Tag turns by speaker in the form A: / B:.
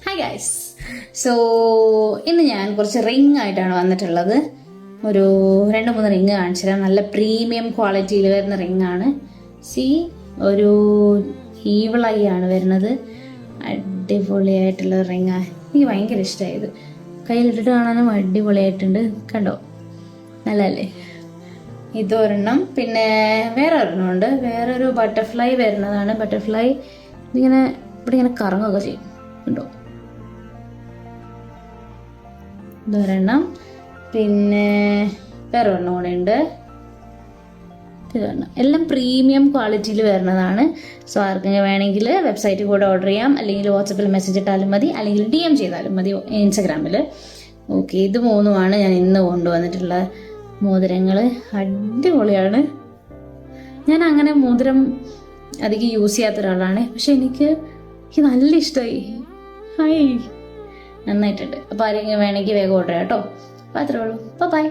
A: Hi guys. So ഇന്ന് ഞാൻ കുറച്ച് റിങ് ആയിട്ടാണ് വന്നിട്ടുള്ളത്. ഒരു 2-3 റിങ് കാണിച്ചു തരാം. നല്ല പ്രീമിയം ക്വാളിറ്റിയിൽ വരുന്ന റിങ് ആണ്. ഒരു ഈവിൾ ഐ ആണ് വരുന്നത്. അടിപൊളിയായിട്ടുള്ള റിങ്ങാണ്. എനിക്ക് ഭയങ്കര ഇഷ്ടമായത്. കയ്യിലിട്ടിട്ട് കാണാനും അടിപൊളിയായിട്ടുണ്ട്. കണ്ടോ, നല്ലല്ലേ? ഇതൊരെണ്ണം. പിന്നെ വേറെ ഒരെണ്ണമുണ്ട്. വേറൊരു ബട്ടർഫ്ലൈ വരുന്നതാണ്. ബട്ടർഫ്ലൈ ഇവിടെ ഇങ്ങനെ കറങ്ങുകയൊക്കെ ചെയ്യും. ഉണ്ടോ? ഇതൊരെണ്ണം. പിന്നെ വേറെ ഒരെണ്ണം കൂടെ ഉണ്ട്. ഇതൊരെണ്ണം. എല്ലാം പ്രീമിയം ക്വാളിറ്റിയിൽ വരുന്നതാണ്. സോ ആർക്കെങ്കിലും വേണമെങ്കിൽ വെബ്സൈറ്റിൽ കൂടെ ഓർഡർ ചെയ്യാം, അല്ലെങ്കിൽ വാട്സപ്പിൽ മെസ്സേജ് ഇട്ടാലും മതി, അല്ലെങ്കിൽ DM ചെയ്താലും മതി ഇൻസ്റ്റഗ്രാമിൽ. ഓക്കെ, ഇത് 3ഉമാണ് ഞാൻ ഇന്ന് കൊണ്ടുവന്നിട്ടുള്ള മോതിരങ്ങൾ. അടിപൊളിയാണ്. ഞാൻ അങ്ങനെ മോതിരം അധികം യൂസ് ചെയ്യാത്ത ഒരാളാണ്, പക്ഷെ എനിക്ക് നല്ല ഇഷ്ടമായി. ഹായ്, നന്നായിട്ടുണ്ട്. അപ്പോൾ ആരെങ്കിലും വേണമെങ്കിൽ വേഗം ഓർഡർ ചെയ്യാം കേട്ടോ. അപ്പോൾ അത്രേ ഉള്ളൂ. ബൈ.